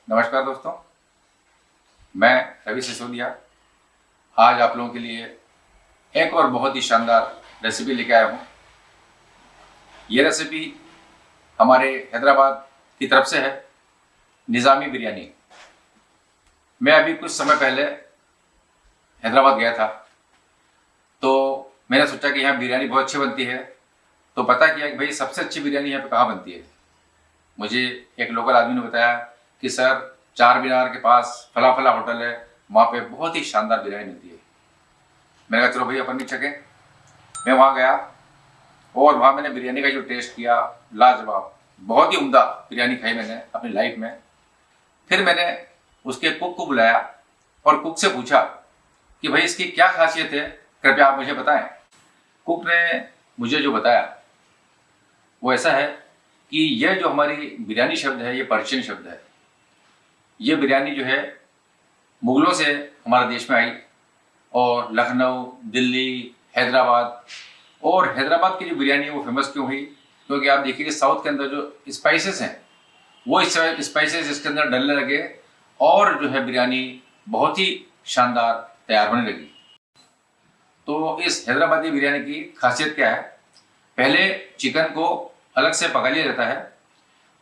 नमस्कार दोस्तों, मैं रवि सिसोदिया आज आप लोगों के लिए एक और बहुत ही शानदार रेसिपी लेके आया हूँ। ये रेसिपी हमारे हैदराबाद की तरफ से है, निज़ामी बिरयानी। मैं अभी कुछ समय पहले हैदराबाद गया था, तो मैंने सोचा कि यहाँ बिरयानी बहुत अच्छी बनती है। तो पता किया कि भाई सबसे अच्छी बिरयानी यहाँ पे कहाँ बनती है। मुझे एक लोकल आदमी ने बताया कि सर चार मीनार के पास फला फला होटल है, वहाँ पे बहुत ही शानदार बिरयानी मिलती है। मैंने कहा चलो भैया अपन भी चखें। मैं वहाँ गया और वहाँ मैंने बिरयानी का जो टेस्ट किया, लाजवाब, बहुत ही उम्दा बिरयानी खाई मैंने अपनी लाइफ में। फिर मैंने उसके कुक को बुलाया और कुक से पूछा कि भाई इसकी क्या खासियत है, कृपया आप मुझे बताएं। कुक ने मुझे जो बताया वो ऐसा है कि यह जो हमारी बिरयानी शब्द है, ये पर्शियन शब्द है। ये बिरयानी जो है मुगलों से हमारे देश में आई और लखनऊ, दिल्ली, हैदराबाद, और हैदराबाद की जो बिरयानी है वो फेमस क्यों हुई, क्योंकि आप देखिए साउथ के अंदर जो स्पाइसेस हैं वो स्पाइसेस इसके अंदर डलने लगे और जो है बिरयानी बहुत ही शानदार तैयार होने लगी। तो इस हैदराबादी बिरयानी की खासियत क्या है, पहले चिकन को अलग से पका लिया जाता है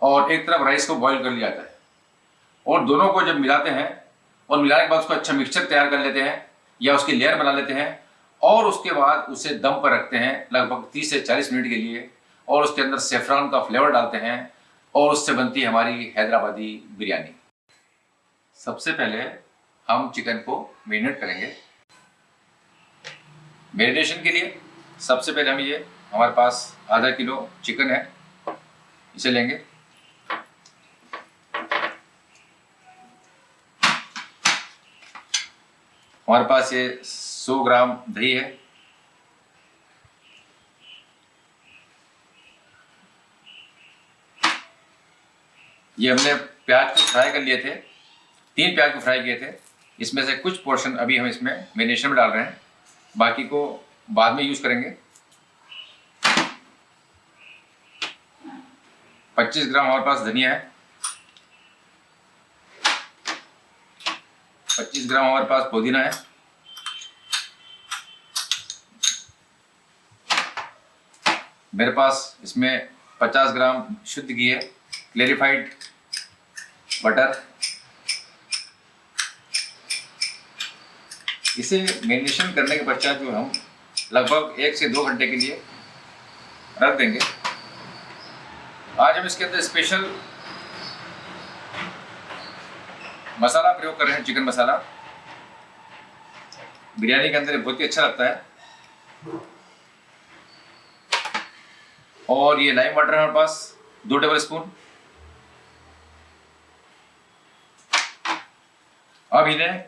और एक तरफ राइस को बॉईल कर लिया जाता है, और दोनों को जब मिलाते हैं और मिलाने के बाद उसको अच्छा मिक्सचर तैयार कर लेते हैं या उसकी लेयर बना लेते हैं, और उसके बाद उसे दम पर रखते हैं लगभग 30 से 40 मिनट के लिए, और उसके अंदर सेफ्रॉन का फ्लेवर डालते हैं और उससे बनती है हमारी हैदराबादी बिरयानी। सबसे पहले हम चिकन को मैरिनेट करेंगे। मैरिनेशन के लिए सबसे पहले हम ये हमारे पास आधा किलो चिकन है, इसे लेंगे। हमारे पास ये 100 ग्राम दही है। ये हमने प्याज को फ्राई कर लिए थे, 3 प्याज को फ्राई किए थे। इसमें से कुछ पोर्शन अभी हम इसमें मैरिनेशन में डाल रहे हैं, बाकी को बाद में यूज करेंगे। 25 ग्राम हमारे पास धनिया है, 25 ग्राम हमारे पास पुदीना है, मेरे पास इसमें 50 ग्राम शुद्ध घी है, क्लेरिफाइड बटर। इसे मैरिनेशन करने के पश्चात जो हम लगभग 1 से 2 घंटे के लिए रख देंगे। आज हम इसके अंदर स्पेशल मसाला प्रयोग कर रहे हैं, चिकन मसाला। बिरयानी के अंदर बहुत ही अच्छा लगता है। और ये लाइम वाटर है हमारे पास 2 टेबल स्पून। अब इन्हें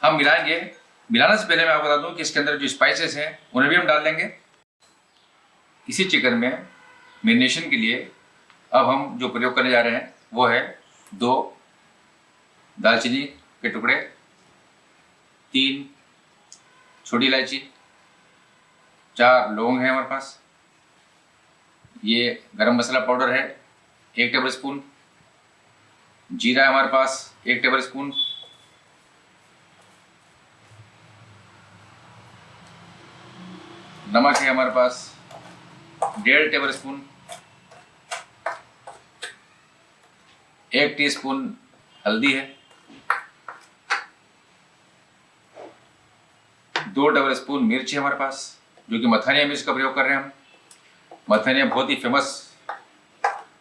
हम मिलाएंगे। मिलाने से पहले मैं आपको बता दूं कि इसके अंदर जो स्पाइसेस हैं उन्हें भी हम डाल देंगे। इसी चिकन में मैरिनेशन के लिए अब हम जो प्रयोग करने जा रहे हैं वो है 2 दालचीनी के टुकड़े, 3 छोटी इलायची, 4 लौंग है हमारे पास, ये गरम मसाला पाउडर है 1 टेबल स्पून, जीरा है हमारे पास 1 टेबल स्पून, नमक है हमारे पास 1.5 टेबल स्पून, 1 टीस्पून हल्दी है, 2 टेबल स्पून मिर्च है हमारे पास, जो कि मथानिया मिर्च का प्रयोग कर रहे हैं हम। मथानिया बहुत ही फेमस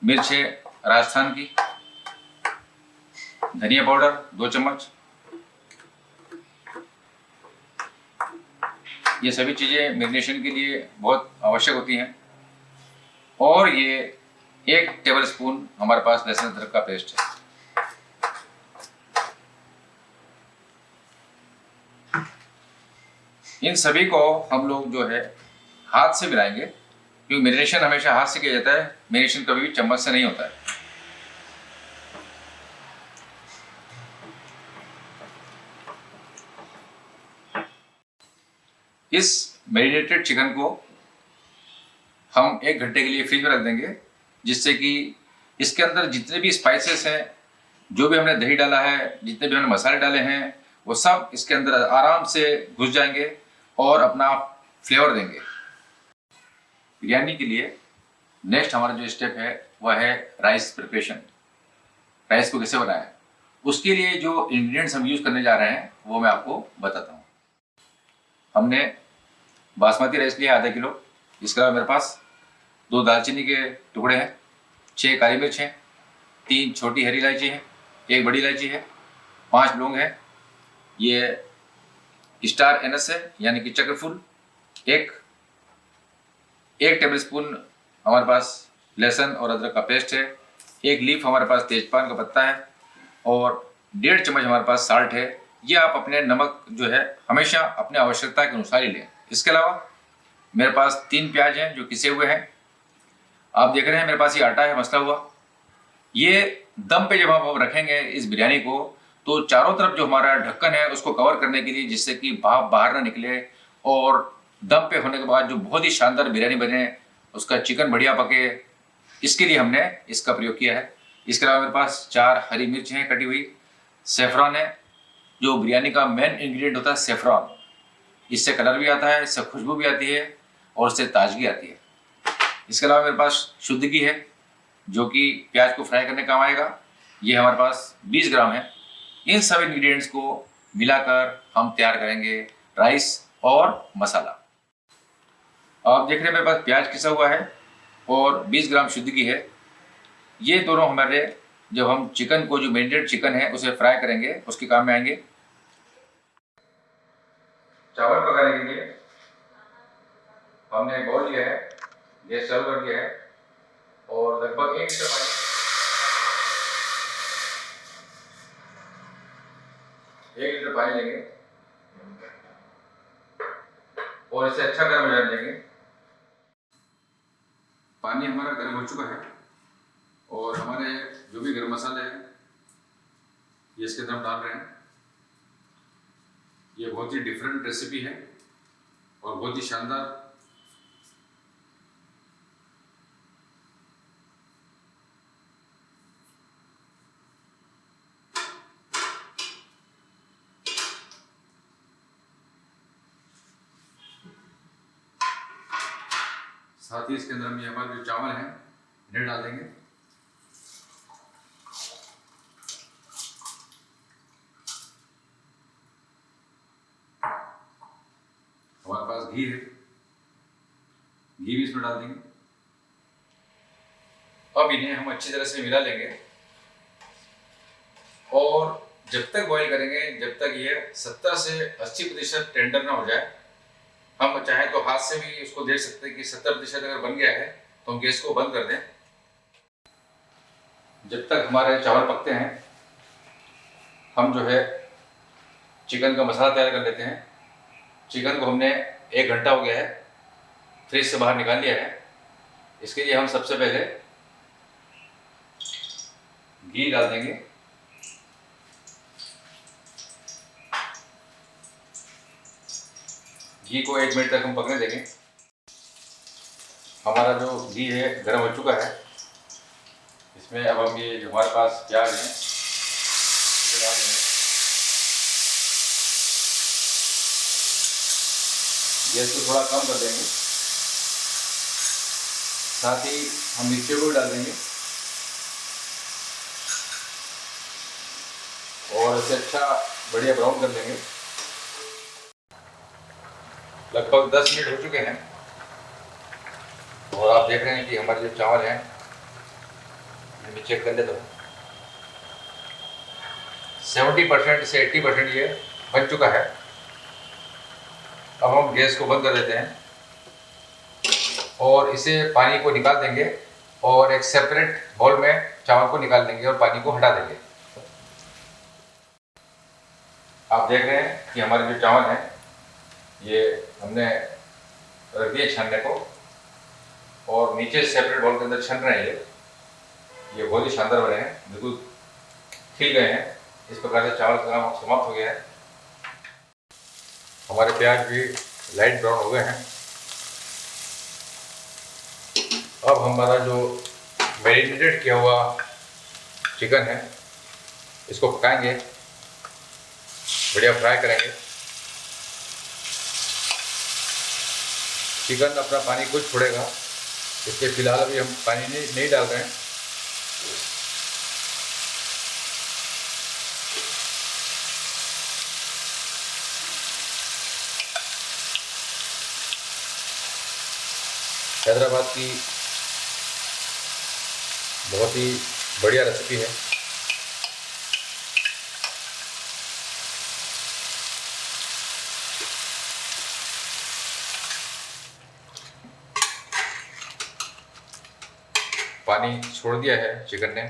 मिर्च है राजस्थान की। धनिया पाउडर 2 चम्मच। ये सभी चीज़ें मैरिनेशन के लिए बहुत आवश्यक होती हैं। और ये 1 टेबल स्पून हमारे पास लहसुन अदरक का पेस्ट है। इन सभी को हम लोग जो है हाथ से मिलाएंगे, क्योंकि मैरिनेशन हमेशा हाथ से किया जाता है, मैरिनेशन कभी भी चम्मच से नहीं होता है। इस मैरिनेटेड चिकन को हम 1 घंटे के लिए फ्रिज में रख देंगे, जिससे कि इसके अंदर जितने भी स्पाइसेस हैं, जो भी हमने दही डाला है, जितने भी हमने मसाले डाले हैं, वो सब इसके अंदर आराम से घुस जाएंगे और अपना फ्लेवर देंगे। बिरयानी के लिए नेक्स्ट हमारा जो स्टेप है वह है राइस प्रिपरेशन। राइस को कैसे बनाएं, उसके लिए जो इंग्रेडिएंट्स हम यूज़ करने जा रहे हैं वो मैं आपको बताता हूँ। हमने बासमती राइस लिया आधा किलो। इसके अलावा मेरे पास 2 दालचीनी के टुकड़े हैं, 6 काली मिर्च हैं, 3 छोटी हरी इलायची है, 1 बड़ी इलायची है, 5 लौंग है, ये स्टार एनस है यानी कि चक्रफूल, एक टेबलस्पून हमारे पास लहसुन और अदरक का पेस्ट है, 1 लीफ हमारे पास तेजपान का पत्ता है और 1.5 चम्मच हमारे पास साल्ट है। ये आप अपने नमक जो है हमेशा अपने आवश्यकता के अनुसार ही लें। इसके अलावा मेरे पास 3 प्याज हैं जो किसे हुए हैं। आप देख रहे हैं मेरे पास ये आटा है मसला हुआ। ये दम पे जब हम रखेंगे इस बिरयानी को तो चारों तरफ जो हमारा ढक्कन है उसको कवर करने के लिए, जिससे कि भाप बाहर ना निकले और दम पे होने के बाद जो बहुत ही शानदार बिरयानी बने, उसका चिकन बढ़िया पके, इसके लिए हमने इसका प्रयोग किया है। इसके अलावा मेरे पास 4 हरी मिर्च हैं कटी हुई, सेफ्रॉन है, जो बिरयानी का मेन इंग्रेडिएंट होता है सेफ्रॉन। इससे कलर भी आता है, इससे खुशबू भी आती है और इससे ताजगी आती है। इसके अलावा मेरे पास शुद्ध घी है जो कि प्याज को फ्राई करने काम आएगा। ये हमारे पास 20 ग्राम है। इन सब इंग्रेडिएंट्स को मिलाकर हम तैयार करेंगे राइस और मसाला। आप देख रहे हैं मेरे पास प्याज किसा हुआ है और 20 ग्राम शुद्ध घी है। ये दोनों हमारे जब हम चिकन को, जो मेरिनेटेड चिकन है उसे फ्राई करेंगे, उसके काम में आएंगे। चावल पकाने के लिए हमने एक बाउल लिया है, गैस चालू कर दिया है और लगभग 1 लीटर पानी लेंगे और इसे अच्छा गर्म हो जाने देंगे। पानी हमारा गर्म हो चुका है और हमारे जो भी गर्म मसाले हैं ये इसके अंदर हम डाल रहे हैं। ये बहुत ही डिफरेंट रेसिपी है और बहुत ही शानदार। साथ ही इसके अंदर हम ये हमारे जो चावल हैं इन्हें डाल देंगे। हमारे पास घी है, घी भी इसमें डाल देंगे। अब इन्हें हम अच्छी तरह से मिला लेंगे और जब तक बॉईल करेंगे जब तक ये 70 से 80% टेंडर ना हो जाए। हम चाहें तो हाथ से भी उसको देख सकते हैं कि 70% अगर बन गया है तो हम गैस को बंद कर दें। जब तक हमारे चावल पकते हैं हम जो है चिकन का मसाला तैयार कर लेते हैं। चिकन को हमने 1 घंटा हो गया है फ्रिज से बाहर निकाल लिया है। इसके लिए हम सबसे पहले घी डाल देंगे। घी को 1 मिनट तक हम पकने देंगे। हमारा जो घी है गर्म हो चुका है। इसमें अब हम ये जो हमारे पास प्याज है इसे डाल देंगे। गैस को थोड़ा कम कर देंगे। साथ ही हम मिर्ची को भी डाल देंगे और इसे अच्छा बढ़िया ब्राउन कर लेंगे। लगभग 10 मिनट हो चुके हैं और आप देख रहे हैं कि हमारे जो चावल हैं, मैं चेक कर लेता हूँ, 70% से 80% ये बन चुका है। अब हम गैस को बंद कर देते हैं और इसे पानी को निकाल देंगे और एक सेपरेट बाउल में चावल को निकाल देंगे और पानी को हटा देंगे। आप देख रहे हैं कि हमारे जो चावल हैं ये हमने रख दिए छानने को और नीचे सेपरेट बाउल के अंदर छन रहे हैं। ये बहुत ही शानदार बने हैं, बिल्कुल खिल गए हैं। इस प्रकार से चावल का काम समाप्त हो गया है। हमारे प्याज भी लाइट ब्राउन हो गए हैं। अब हमारा जो मैरिनेटेड किया हुआ चिकन है, इसको पकाएंगे, बढ़िया फ्राई करेंगे। चिकन अपना पानी खुद छोड़ेगा, इसलिए फ़िलहाल अभी हम पानी नहीं डाल रहे हैं। हैदराबाद की बहुत ही बढ़िया रेसिपी है। पानी छोड़ दिया है चिकन ने,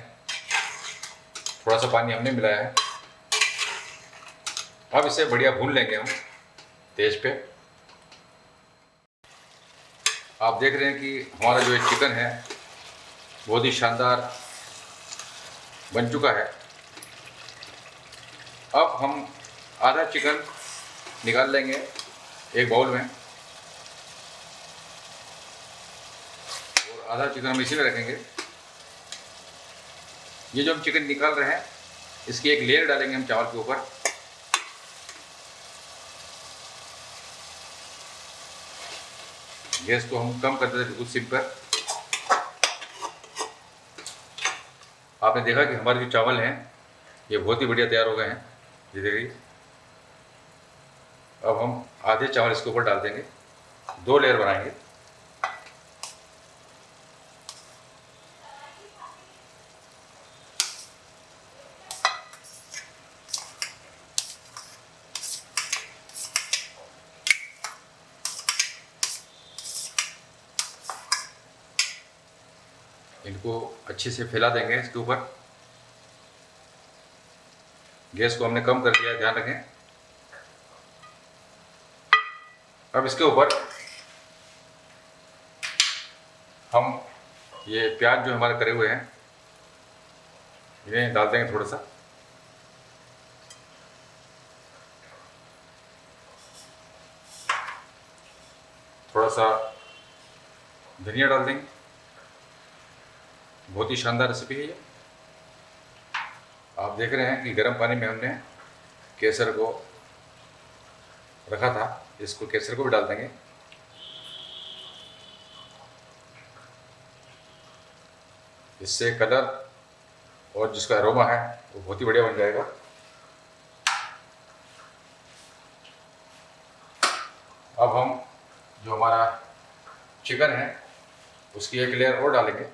थोड़ा सा पानी हमने मिलाया है। अब इसे बढ़िया भून लेंगे हम तेज पे। आप देख रहे हैं कि हमारा जो चिकन है बहुत ही शानदार बन चुका है। अब हम आधा चिकन निकाल लेंगे एक बाउल में, और आधा चिकन हम इसी में रखेंगे। ये जो हम चिकन निकाल रहे हैं इसकी एक लेयर डालेंगे हम चावल के ऊपर। गैस को हम कम कर देते हैं बिल्कुल सिम पर। आपने देखा कि हमारे जो चावल हैं ये बहुत ही बढ़िया तैयार हो गए हैं। ये देखिए, अब हम आधे चावल इसके ऊपर डाल देंगे, 2 लेयर बनाएंगे। इनको अच्छे से फैला देंगे इसके ऊपर। गैस को हमने कम कर दिया है, ध्यान रखें। अब इसके ऊपर हम ये प्याज जो हमारे करे हुए हैं इन्हें डाल देंगे थोड़ा सा। थोड़ा सा धनिया डाल देंगे। बहुत ही शानदार रेसिपी है ये। आप देख रहे हैं कि गर्म पानी में हमने केसर को रखा था, इसको केसर को भी डाल देंगे। इससे कलर और जिसका अरोमा है वो बहुत ही बढ़िया बन जाएगा। अब हम जो हमारा चिकन है उसकी एक लेयर और डालेंगे।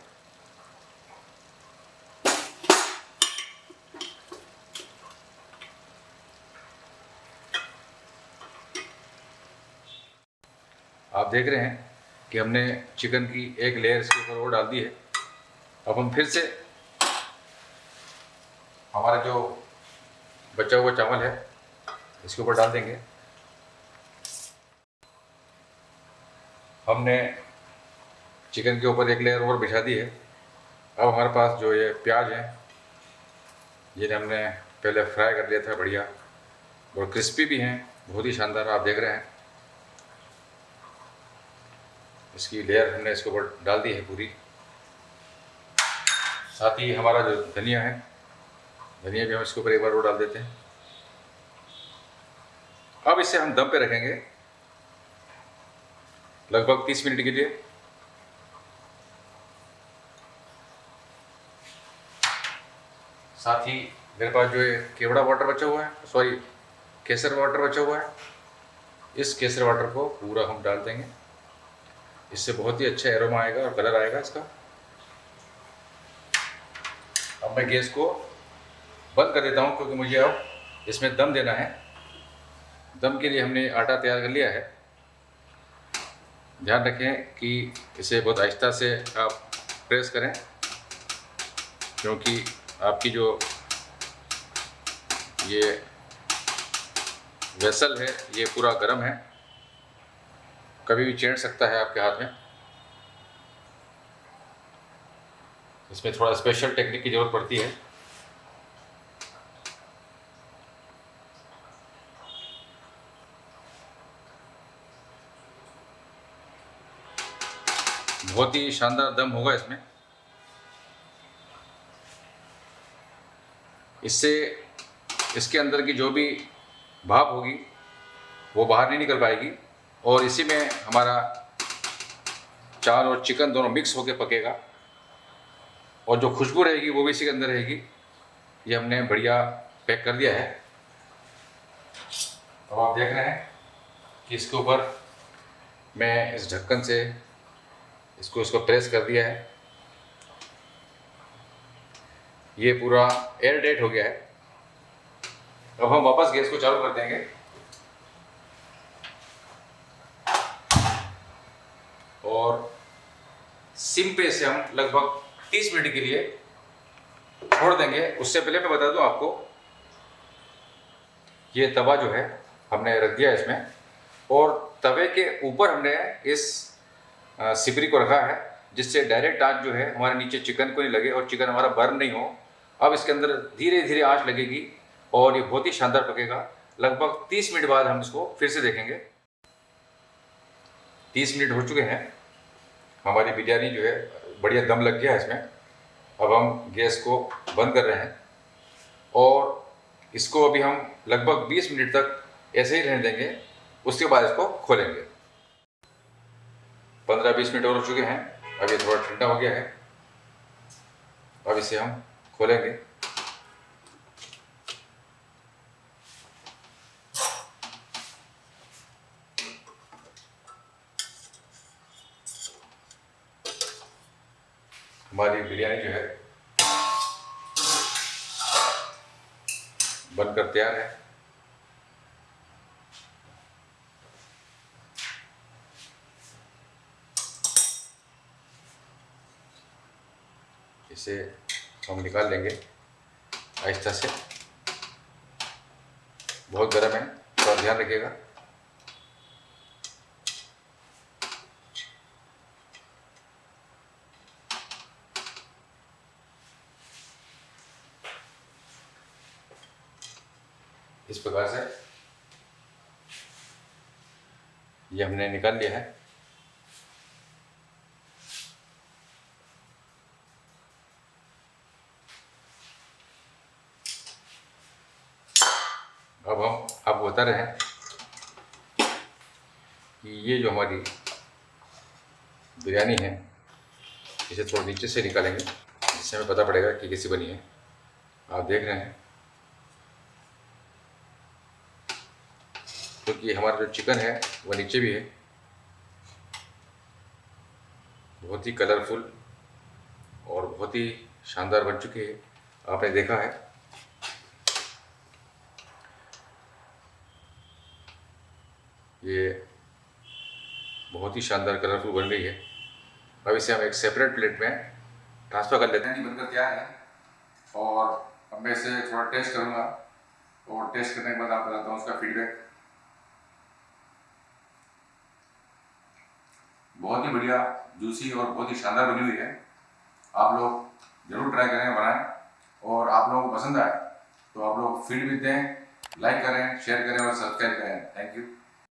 आप देख रहे हैं कि हमने चिकन की एक लेयर इसके ऊपर और डाल दी है। अब हम फिर से हमारा जो बचा हुआ चावल है इसके ऊपर डाल देंगे। हमने चिकन के ऊपर एक लेयर और बिछा दी है। अब हमारे पास जो ये प्याज है जिन्हें हमने पहले फ्राई कर लिया था, बढ़िया और क्रिस्पी भी हैं, बहुत ही शानदार। आप देख रहे हैं इसकी लेयर हमने इसके ऊपर डाल दी है पूरी। साथ ही हमारा जो धनिया है, धनिया भी हम इसके ऊपर एक बार और डाल देते हैं। अब इसे हम दम पे रखेंगे लगभग 30 मिनट के लिए। साथ ही मेरे पास जो है केवड़ा वाटर बचा हुआ है, सॉरी केसर वाटर बचा हुआ है, इस केसर वाटर को पूरा हम डाल देंगे। इससे बहुत ही अच्छा एरोमा आएगा और कलर आएगा इसका। अब मैं गैस को बंद कर देता हूँ क्योंकि मुझे अब इसमें दम देना है। दम के लिए हमने आटा तैयार कर लिया है। ध्यान रखें कि इसे बहुत आहिस्ता से आप प्रेस करें क्योंकि आपकी जो ये वेसल है ये पूरा गर्म है, कभी भी चेंट सकता है आपके हाथ में। इसमें थोड़ा स्पेशल टेक्निक की ज़रूरत पड़ती है। बहुत ही शानदार दम होगा इसमें। इससे इसके अंदर की जो भी भाप होगी वो बाहर नहीं निकल पाएगी और इसी में हमारा चावल और चिकन दोनों मिक्स होकर पकेगा और जो खुशबू रहेगी वो भी इसी के अंदर रहेगी। ये हमने बढ़िया पैक कर दिया है। अब आप देख रहे हैं कि इसके ऊपर मैं इस ढक्कन से इसको प्रेस कर दिया है। ये पूरा एयर टाइट हो गया है। अब हम वापस गैस को चालू कर देंगे और सिम पे से हम लगभग 30 मिनट के लिए छोड़ देंगे। उससे पहले मैं बता दूं आपको, ये तवा जो है हमने रख दिया इसमें और तवे के ऊपर हमने इस सिपरी को रखा है जिससे डायरेक्ट आंच जो है हमारे नीचे चिकन को नहीं लगे और चिकन हमारा बर्न नहीं हो। अब इसके अंदर धीरे धीरे आंच लगेगी और ये बहुत ही शानदार पकेगा। लगभग 30 मिनट बाद हम इसको फिर से देखेंगे। 30 मिनट हो चुके हैं। हमारी बिरयानी जो है बढ़िया दम लग गया है इसमें। अब हम गैस को बंद कर रहे हैं और इसको अभी हम लगभग 20 मिनट तक ऐसे ही रहने देंगे। उसके बाद इसको खोलेंगे। 15-20 मिनट और हो चुके हैं। अब ये थोड़ा ठंडा हो गया है। अब इसे हम खोलेंगे। हमारी बिरयानी जो है बनकर तैयार है। इसे हम निकाल लेंगे आहिस्ता से। बहुत गर्म है, थोड़ा ध्यान रखिएगा। इस प्रकार से ये हमने निकाल लिया है। अब हम आपको बता रहे हैं कि ये जो हमारी बिरयानी है इसे थोड़ा नीचे से निकालेंगे जिससे हमें पता पड़ेगा कि कैसी बनी है। आप देख रहे हैं क्योंकि हमारा जो चिकन है वो नीचे भी है। बहुत ही कलरफुल और बहुत ही शानदार बन चुकी है। आपने देखा है। ये बहुत ही शानदार कलरफुल बन गई है। अब इसे हम एक सेपरेट प्लेट में ट्रांसफ़र कर लेते हैं। बनकर तैयार है और अब मैं इसे थोड़ा टेस्ट करूँगा और टेस्ट करने के बाद आप बताता हूँ उसका फीडबैक। बहुत ही बढ़िया, जूसी और बहुत ही शानदार बनी हुई है। आप लोग ज़रूर ट्राई करें, बनाएं और आप लोगों को पसंद आए तो आप लोग फीडबैक दें, लाइक करें, शेयर करें और सब्सक्राइब करें। Thank you.